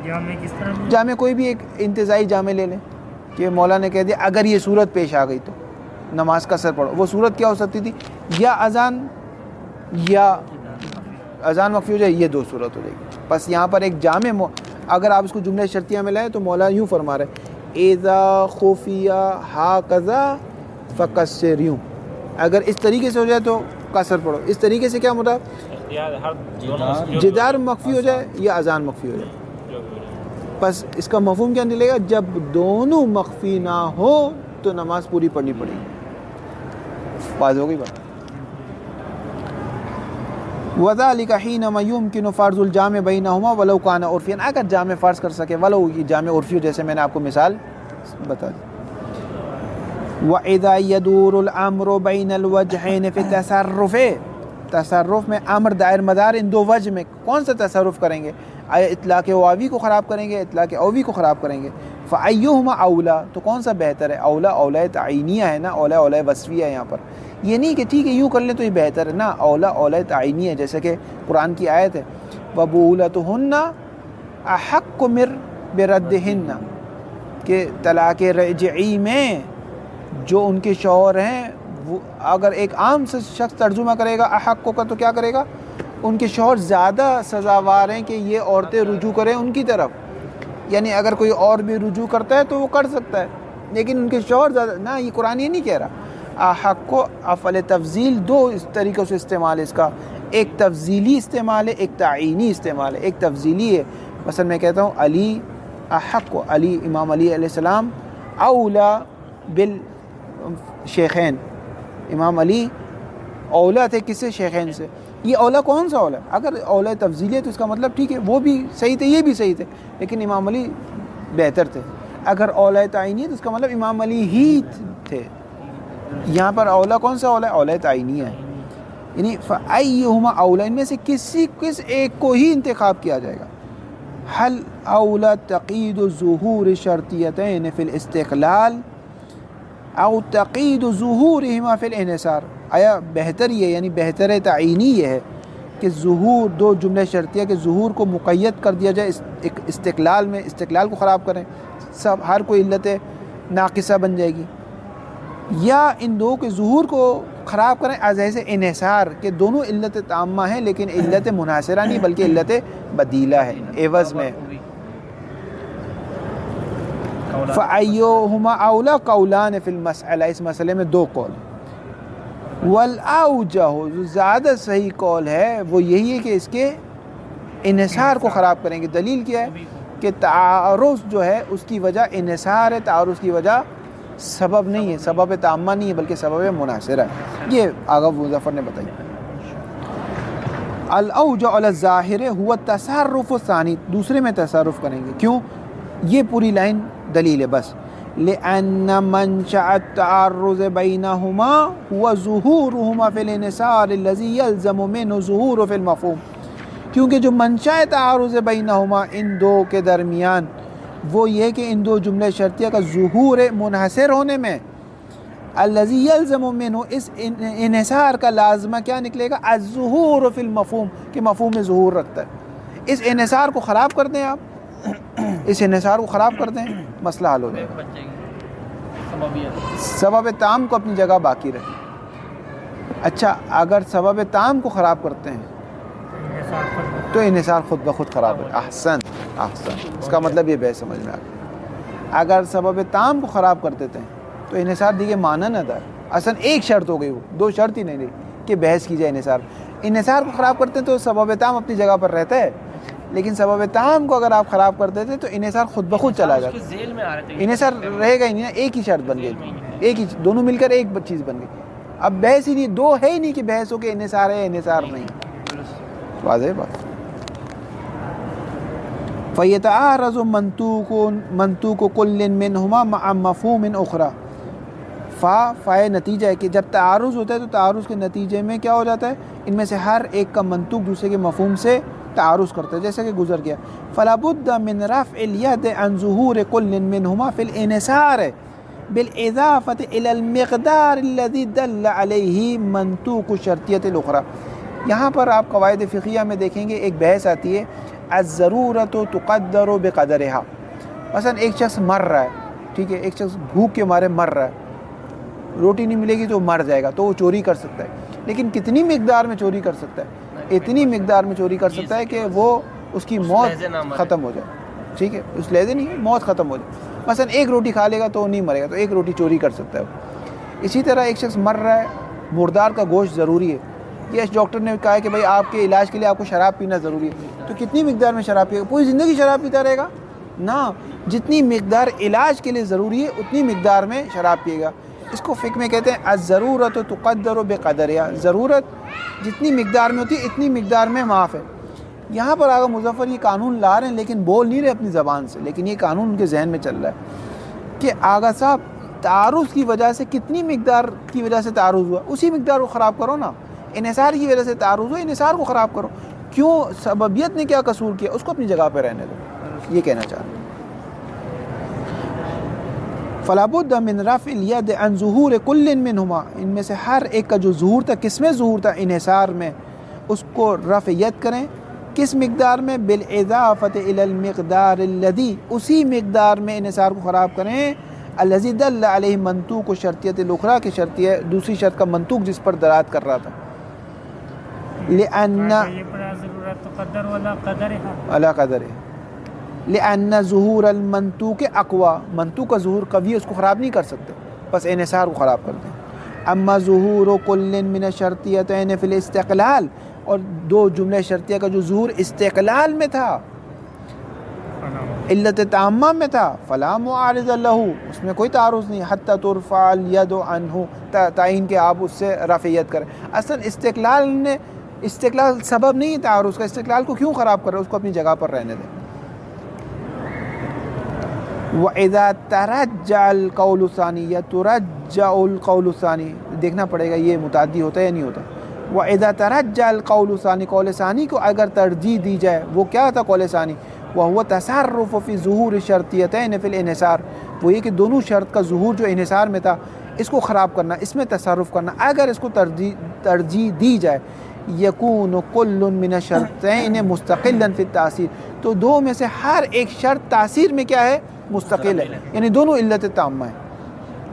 جامع کس طرح؟ جامع کوئی بھی ایک انتزاعی جامع لے لیں کہ مولا نے کہہ دیا اگر یہ صورت پیش آ گئی تو نماز قصر پڑھو. وہ صورت کیا ہو سکتی تھی؟ یا اذان مخفی ہو جائے، یہ دو صورت ہو جائے گی. بس یہاں پر ایک جامع، اگر آپ اس کو جملہ شرطیہ میں لائیں تو مولا یوں فرما رہے اذا خفی ہاکذا فقصر، یوں. اگر اس طریقے سے ہو جائے تو قصر پڑھو. اس طریقے سے کیا مراد؟ یا ہر دونوں جدار مخفی ہو جائے یا اذان مخفی ہو جائے. بس اس کا مفہوم کیا نکلے گا؟ جب دونوں مخفی نہ ہو تو نماز پوری پڑھنی پڑے گی. واضح ہو گئی بات. وذالک حینما یمکن فرض الجامع بینہما ولو کان عرفیا، اگر جامع فرض کر سکے ولو یہ جامع عرفی ہو، جیسے میں نے آپ کو مثال بتا دی. وَإِذَا يَدُورُ الْأَمْرُ بَيْنَ الْوَجْهَيْنِ فِي التَّصَرُّفِ، تصرف میں امر دائر مدار ان دو وجہ میں کون سا تصرف کریں گے؟ آیا اطلاق واوی کو خراب کریں گے، اطلاق اوی کو خراب کریں گے؟ فَأَيُّهُمَا اولا، تو کون سا بہتر ہے؟ اولا اولا تعینیہ ہے نا، اولا اولا وصفیہ ہے. یہاں پر یہ نہیں کہ ٹھیک ہے یوں کر لیں تو یہ بہتر ہے نا، اولا اولا تعینیہ ہے. جیسے کہ قرآن کی آیت ہے وَبُولَتُهُنَّ أَحَقُّ بِرَدِّهِنَّ، کہ طلاق رجعی میں جو ان کے شوہر ہیں، وہ اگر ایک عام سے شخص ترجمہ کرے گا احق کا تو کیا کرے گا؟ ان کے شوہر زیادہ سزاوار ہیں کہ یہ عورتیں رجوع کریں ان کی طرف. یعنی اگر کوئی اور بھی رجوع کرتا ہے تو وہ کر سکتا ہے، لیکن ان کے شوہر زیادہ نہ. یہ قرآن یہ نہیں کہہ رہا. احق کو افعل تفضیل دو اس طریقوں سے استعمال ہے اس کا، ایک تفضیلی استعمال ہے، ایک تعینی استعمال ہے. ایک تفضیلی ہے، مثلا میں کہتا ہوں علی احق کو، علی امام علی علیہ السلام اولا بالشیخین، امام علی اولا تھے کس سے؟ شیخین سے. یہ اولا کون سا اولا؟ اگر اولا تفضیلی ہے تو اس کا مطلب ٹھیک ہے وہ بھی صحیح تھے یہ بھی صحیح تھے، لیکن امام علی بہتر تھے. اگر اولا تعینی ہے تو اس کا مطلب امام علی ہی تھے. یہاں پر اولا کون سا اولا ہے؟ اولا تعینی ہے. یعنی فَأَيُّهُمَا اولا، ان میں سے کس ایک کو ہی انتخاب کیا جائے گا. حل اولا تقید ظہور شرطیتین فی الاستقلال او تقید ظہورہما فی الانحصار. آیا بہتر یہ یعنی بہتر تعینی یہ ہے کہ ظہور دو جملے شرطیہ کے ظہور کو مقید کر دیا جائے استقلال میں، استقلال کو خراب کریں، سب ہر کوئی علت ناقصہ بن جائے گی، یا ان دو کے ظہور کو خراب کریں از ایسے انحصار کہ دونوں علت تامہ ہیں لیکن علت منحصرہ نہیں بلکہ علت بدیلہ ہے، عوض میں. فَأَيُّهُمَا أَوْلَى قَوْلَانِ فِي الْمَسْأَلَةِ، اس مسئلے میں دو قول. وَالْأَوْجَهُ، جو زیادہ صحیح قول ہے وہ یہی ہے کہ اس کے انحصار کو خراب کریں گے. دلیل کیا ہے؟ کہ تعارض جو ہے اس کی وجہ انحصار ہے، تعارض کی وجہ سبب نہیں ہے، سبب تامہ نہیں ہے بلکہ سبب منحصرہ ہے. یہ آغا مظفر نے بتائی. الأوجع علی الظاہر هو التصرف الثانی، دوسرے میں تصرف کریں گے. کیوں؟ یہ پوری لائن دلیل ہے بس. لأن منشأ التعرض بینہما هو ظہورهما فی الانحصار الذی یلزم منه ظہور فی المفہوم، کیونکہ جو منشأ تعارض بینہما ان دو کے درمیان وہ یہ کہ ان دو جملے شرطیہ کا ظہور منحصر ہونے میں، الذی یلزم منہ اس انحصار کا لازمہ کیا نکلے گا؟ الظہور فی المفہوم، کہ مفہوم میں ظہور رکھتا ہے. اس انحصار کو خراب کر دیں آپ، اس انحصار کو خراب کر دیں، مسئلہ حل ہو جائے گا. سبب تام کو اپنی جگہ باقی رکھیں. اچھا اگر سبب تام کو خراب کرتے ہیں تو انحصار خود بخود خراب ہے. احسن احسن، اس کا مطلب یہ بحث سمجھ میں آ گئی. اگر سبب تام کو خراب کر دیتے ہیں تو انحصار دیگه معنی نہ دار. اصلا ایک شرط ہو گئی، وہ دو شرط ہی نہیں رہی کہ بحث کی جائے. انحصار کو خراب کرتے ہیں تو سبب تام اپنی جگہ پر رہتا ہے، لیکن سبب تام کو اگر آپ خراب کر دیتے تو انحصار خود بخود چلا جاتا ہے. انحصار رہے گا ہی نہیں، ایک ہی شرط بن گئی، ایک ہی دونوں مل کر ایک چیز بن گئی. اب بحث ہی نہیں، دو ہے ہی نہیں کہ بحث ہو کہ انحصار ہے انحصار نہیں. واضح بات. فَيَتَعَارَضُ مَنْطُوقُ كُلٍّ مِّنْهُمَا مَعَ مَفْهُومٍ أُخْرَى. فائے نتیجہ ہے کہ جب تعارض ہوتا ہے تو تعارض کے نتیجے میں کیا ہو جاتا ہے؟ ان میں سے ہر ایک کا منطوق دوسرے کے مفہوم سے تعارض کرتا ہے، جیسا کہ گزر گیا. فلا بد من رفع اليد عن ظهور كل منهما في الانحصار بالاضافه الى المقدار الذي دل عليه منطوق الشرطیہ الاخرى. یہاں پر آپ قواعد فقہیہ میں دیکھیں گے ایک بحث آتی ہے الضرورۃ تقدر بقدرها. مثلا ایک شخص مر رہا ہے، ٹھیک ہے، ایک شخص بھوک کے مارے مر رہا ہے، روٹی نہیں ملے گی تو مر جائے گا، تو وہ چوری کر سکتا ہے، لیکن کتنی مقدار میں چوری کر سکتا ہے؟ اتنی مقدار میں چوری کر سکتا ہے کہ وہ اس کی موت ختم ہو جائے. ٹھیک ہے، اس لحظے نہیں، موت ختم ہو جائے. مثلا ایک روٹی کھا لے گا تو نہیں مرے گا، تو ایک روٹی چوری کر سکتا ہے وہ. اسی طرح ایک شخص مر رہا ہے، مردار کا گوشت ضروری ہے، یہ ڈاکٹر نے کہا ہے کہ بھائی آپ کے علاج کے لیے آپ کو شراب پینا ضروری ہے، تو کتنی مقدار میں شراب پیے گا؟ پوری زندگی شراب پیتا رہے گا؟ نہ، جتنی مقدار علاج کے لیے ضروری ہے اتنی مقدار میں شراب پیے گا۔ اس کو فقہ میں کہتے ہیں الضرورت تقدر بقدرها، ضرورت جتنی مقدار میں ہوتی ہے اتنی مقدار میں معاف ہے۔ یہاں پر آگا مظفر یہ قانون لا رہے ہیں لیکن بول نہیں رہے اپنی زبان سے، لیکن یہ قانون ان کے ذہن میں چل رہا ہے کہ آغا صاحب تعارض کی وجہ سے کتنی مقدار کی وجہ سے تعارض ہوا، اسی مقدار کو خراب کرو نا۔ انحصار کی وجہ سے تعارض ہوا، انحصار کو خراب کرو، کیوں سببیت نے کیا قصور کیا، اس کو اپنی جگہ پہ رہنے دو، یہ کہنا چاہ رہے ہیں۔ فلا بد من رفع الید عن ظہور کل منہما، ان میں سے ہر ایک کا جو ظہور تھا، کس میں ظہور تھا؟ انحصار میں، اس کو رفع ید کریں۔ کس مقدار میں؟ بالاضافۃ الی المقدار الذی، اسی مقدار میں انحصار کو خراب کریں، الذی دل علیہ منطوق شرطیت الاخری، کی شرطیہ دوسری شرط کا منطوق جس پر دلالت کر رہا تھا۔ لأن یہ پڑھا ضرورت تقدر والا قدر ہے علی قدر ہے، لأن ظہور المنطوق اقوی، منطوق کا ظہور قوی ہے، اس کو خراب نہیں کر سکتے، بس انحصار کو خراب کرتے ہیں۔ اما ظہور کل من الشرطیتین فی الاستقلال، اور دو جملے شرطیہ کا جو ظہور استقلال میں تھا، علت تامہ میں تھا، فلا معارض لہ، اس میں کوئی تعارض نہیں، حتی ترفع الید عنہ، تعین کہ آپ اس سے رفعیت کریں۔ اصلا استقلال سبب نہیں ہے تعارض کا، استقلال کو کیوں خراب کر رہے، اس کو اپنی جگہ پر رہنے دیں۔ وَإِذَا تَرَجَّعَ الْقَوْلُ الثَّانِي، یا تُرَجَّعُ الْقَوْلُ الثَّانِي، دیکھنا پڑے گا یہ متعدی ہوتا ہے یا نہیں ہوتا۔ وَإِذَا تَرَجَّعَ الْقَوْلُ الثَّانِي، قول ثانی کو اگر ترجیح دی جائے، وہ کیا تھا قول ثانی؟ وَهُوَ تَصَرُّفُ فِي ظُهُورِ الشَّرْطِيَّتَيْنِ فِي الْانْحِصَارِ، وہ یہ کہ دونوں شرط کا ظہور جو انحصار میں تھا اس کو خراب کرنا، اس میں تصرف کرنا، اگر اس کو ترجیح دی جائے، یکون کل من الشرطین مستقلا فی التاثیر، تو دو میں سے ہر ایک شرط تاثیر میں کیا ہے؟ مستقل ہے، یعنی دونوں علت تامہ ہیں۔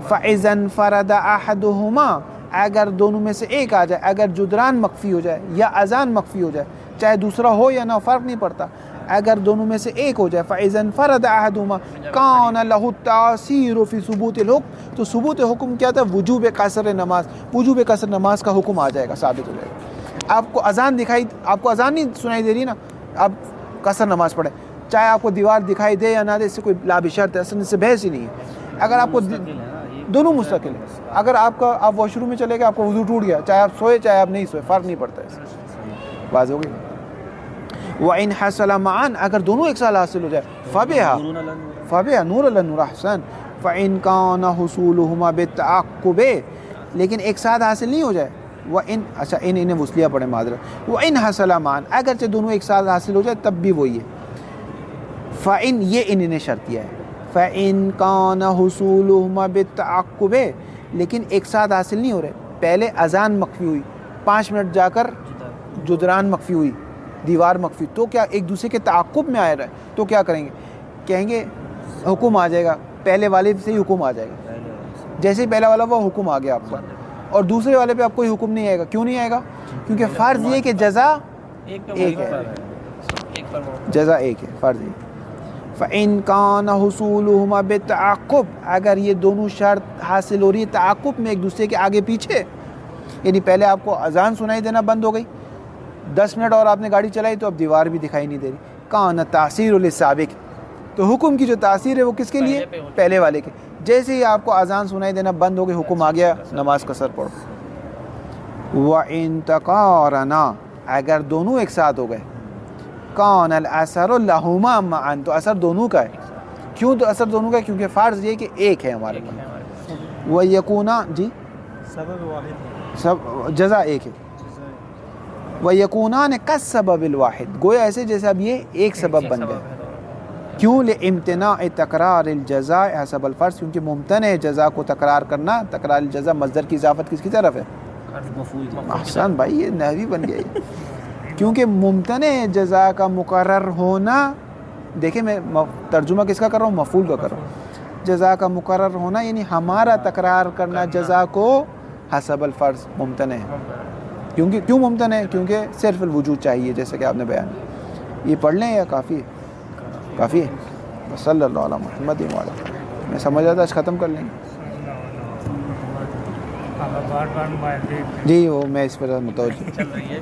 فَإِذَا انْفَرَدَ أَحَدُهُمَا، اگر دونوں میں سے ایک آ جائے، اگر جدران مخفی ہو جائے یا اذان مخفی ہو جائے، چاہے دوسرا ہو یا نہ فرق نہیں پڑتا، اگر دونوں میں سے ایک ہو جائے، فَإِذَا انْفَرَدَ أَحَدُهُمَا كَانَ لَهُ التَّأْثِيرُ فِي ثُبُوتِ الْحُكْمِ، تو ثبوت حکم کیا تھا؟ وجوب قصر نماز، وجوب قصر نماز کا حکم آ جائے گا، ثابت ہو جائے گا۔ آپ کو اذان نہیں سنائی دے رہی نا، آپ قصر نماز پڑھیں، چاہے آپ کو دیوار دکھائی دے یا نہ دے، اس سے کوئی لاب شرط ہے، اصل اس سے بحث ہی نہیں ہے۔ اگر آپ کو دونوں مستقل ہیں، اگر آپ واش روم میں چلے گئے، آپ کا وضو ٹوٹ گیا، چاہے آپ سوئے چاہے آپ نہیں سوئے، فرق نہیں پڑتا ہے، واضح ہو گئی۔ وَإِنْ حَصَلَ مَعًا، اگر دونوں ایک ساتھ حاصل ہو جائے، فَبِهَا نُورًا عَلَى النُّورِ، احسن۔ فَإِنْ كَانَ حُصُولُهُمَا بِالتَّعَقُّبِ، لیکن ایک ساتھ حاصل نہیں ہو جائے، وَإِنْ، اچھا انہیں وصلیہ پڑھیں معذرت، وَإِنْ حَصَلَ مَعًا، اگرچہ دونوں ایک ساتھ حاصل ہو جائے تب بھی وہی ہے۔ فَإِنْ، یہ انہیں شرطیہ ہے، فَإِنْ كَانَ حُصُولُهُمَا بِالتَّعَقُّبِ، لیکن ایک ساتھ حاصل نہیں ہو رہے، پہلے اذان مخفی ہوئی، 5 منٹ جا کر جدران مخفی ہوئی، دیوار مخفی، تو کیا ایک دوسرے کے تعاقب میں آ رہا ہے، تو کیا کریں گے؟ کہیں گے حکم آ جائے گا، پہلے والے سے ہی حکم آ جائے گا، جیسے ہی پہلا والا وہ حکم آ گیا آپ پر، اور دوسرے والے پہ آپ کوئی حکم نہیں آئے گا۔ کیوں نہیں آئے گا؟ کیونکہ فرض یہ کہ جزا ایک ہے، جزا ایک ہے، فرض ایک۔ فَإِنْ كَانَ حُصُولُهُمَا بِالتَّعَقُّبِ، اگر یہ دونوں شرط حاصل ہو رہی ہے تعاقب میں، ایک دوسرے کے آگے پیچھے، یعنی پہلے آپ کو اذان سنائی دینا بند ہو گئی، 10 منٹ اور آپ نے گاڑی چلائی تو اب دیوار بھی دکھائی نہیں دے رہی، كَانَ تَأْثِيرُ لِلسَّابِقِ، تو حکم کی جو تاثیر ہے وہ کس کے لیے؟ پہلے والے کے۔ جیسے ہی آپ کو اذان سنائی دینا بند ہو گئی، حکم آ گیا نماز قصر پڑھو۔ وَإِن تَقَارَنَا، اگر دونوں ایک ساتھ ہو گئے، کان الاثر لہما معا، تو اثر دونوں کا ہے۔ کیوں تو اثر دونوں کا ہے؟ کیونکہ فرض یہ کہ ایک ہے ہمارے پاس، وہ یکونا، جی سبب واحد، سب جزا ایک ہے، وہ یکونان کالسبب الواحد، گویا ایسے جیسے اب یہ ایک سبب بن گئے۔ کیوں؟ لامتناع تکرار الجزاء حسب الفرض، کیونکہ ممتنع ہے جزا کو تکرار کرنا، تکرار الجزا مصدر کی اضافت کس کی طرف ہے؟ احسن بھائی، یہ نحوی بن گیا ہے۔ کیونکہ ممتنع جزا کا مقرر ہونا، دیکھیں میں ترجمہ کس کا کر رہا ہوں؟ مفعول کا کر رہا ہوں۔ جزا کا مقرر ہونا یعنی ہمارا تکرار کرنا جزا کو حسب الفرض ممتنع ہے۔ کیوں ممتنع ہے؟ کیونکہ صرف الوجود چاہیے، جیسے کہ آپ نے بیان کیا۔ یہ پڑھ لیں یا کافی ہے؟ کافی ہے۔ صلی اللہ علیہ محمد وعلیہ، میں سمجھ آتا آج ختم کر لیں گے۔ ہم بار بار موبائل دیکھتے ہیں. جی وہ میں اس پر متوجہ. چل رہی ہے